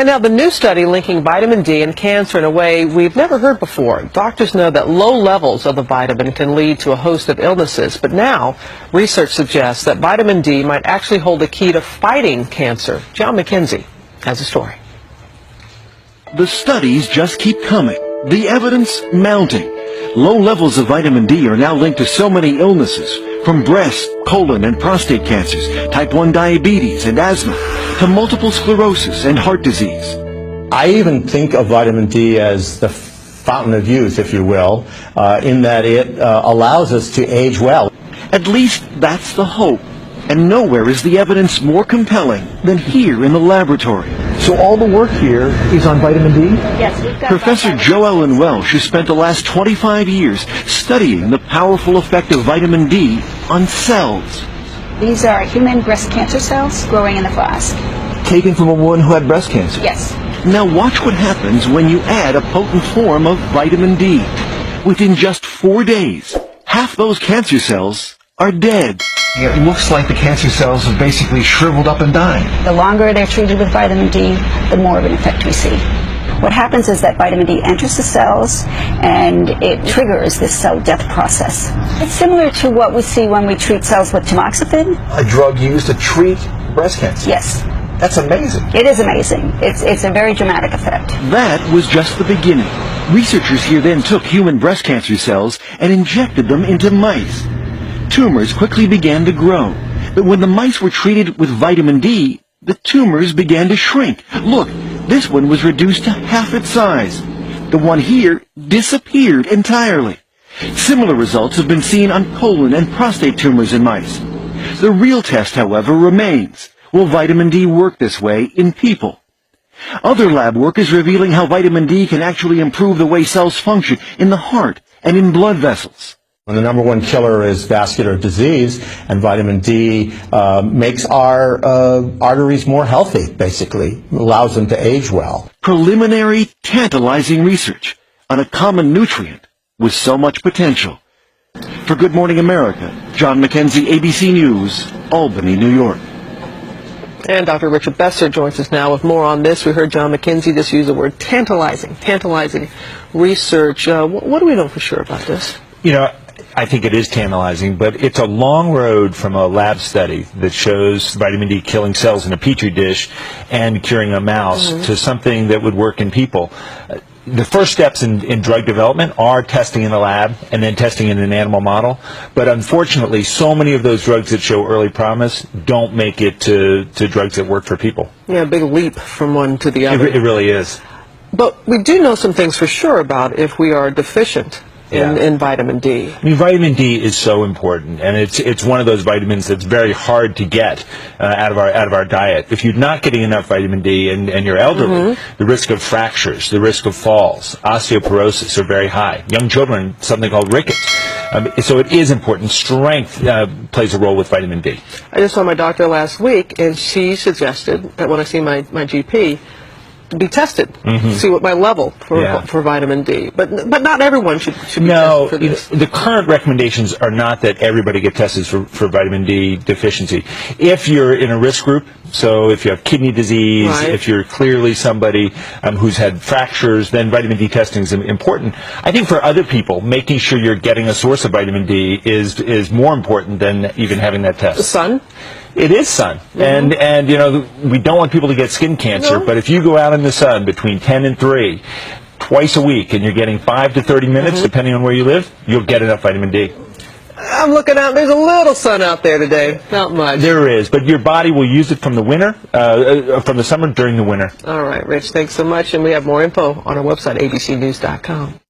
And now the new study linking vitamin D and cancer in a way we've never heard before. Doctors know that low levels of the vitamin can lead to a host of illnesses, but now research suggests that vitamin D might actually hold the key to fighting cancer. John McKenzie has a story. The studies just keep coming, the evidence mounting. Low levels of vitamin D are now linked to so many illnesses, from breast, colon, and prostate cancers, type 1 diabetes and asthma, to multiple sclerosis and heart disease. I even think of vitamin D as the fountain of youth, if you will, in that it allows us to age well. At least that's the hope. And nowhere is the evidence more compelling than here in the laboratory. So all the work here is on vitamin D? Yes, we've got Professor Joellen Welsh has spent the last 25 years studying the powerful effect of vitamin D on cells. These are human breast cancer cells growing in the flask. Taken from a woman who had breast cancer? Yes. Now watch what happens when you add a potent form of vitamin D. Within just 4 days, half those cancer cells are dead. It looks like the cancer cells have basically shriveled up and died. The longer they're treated with vitamin D, the more of an effect we see. What happens is that vitamin D enters the cells and it triggers this cell death process. It's similar to what we see when we treat cells with tamoxifen. A drug used to treat breast cancer? Yes. That's amazing. It is amazing. It's a very dramatic effect. That was just the beginning. Researchers here then took human breast cancer cells and injected them into mice. Tumors quickly began to grow, but when the mice were treated with vitamin D, the tumors began to shrink. Look, this one was reduced to half its size. The one here disappeared entirely. Similar results have been seen on colon and prostate tumors in mice. The real test, however, remains. Will vitamin D work this way in people? Other lab work is revealing how vitamin D can actually improve the way cells function in the heart and in blood vessels. And the number one killer is vascular disease, and vitamin D makes our arteries more healthy, basically, allows them to age well. Preliminary, tantalizing research on a common nutrient with so much potential. For Good Morning America, John McKenzie, ABC News, Albany, New York. And Dr. Richard Besser joins us now with more on this. We heard John McKenzie just use the word tantalizing research. What do we know for sure about this? You know, I think it is tantalizing, but it's a long road from a lab study that shows vitamin D killing cells in a petri dish and curing a mouse to something that would work in people. The first steps in drug development are testing in the lab and then testing in an animal model. But unfortunately, so many of those drugs that show early promise don't make it to drugs that work for people. Yeah, a big leap from one to the other. It really is. But we do know some things for sure about if we are deficient in vitamin D. I mean, vitamin D is so important, and it's one of those vitamins that's very hard to get out of our diet. If you're not getting enough vitamin D and you're elderly, the risk of fractures, the risk of falls, osteoporosis are very high. Young children, something called rickets. So it is important. Strength plays a role with vitamin D. I just saw my doctor last week, and she suggested that when I see my GP, be tested, see what my level for vitamin D. But not everyone should be tested for this. The current recommendations are not that everybody get tested for vitamin D deficiency. If you're in a risk group, so if you have kidney disease, if you're clearly somebody who's had fractures, then vitamin D testing is important. I think for other people, making sure you're getting a source of vitamin D is more important than even having that test. The sun? It is sun, and you know, we don't want people to get skin cancer, but if you go out in the sun between 10 and 3 twice a week and you're getting 5 to 30 minutes, depending on where you live, you'll get enough vitamin D. I'm looking out. There's a little sun out there today. Not much. There is, but your body will use it from the winter, from the summer during the winter. All right, Rich, thanks so much, and we have more info on our website, abcnews.com.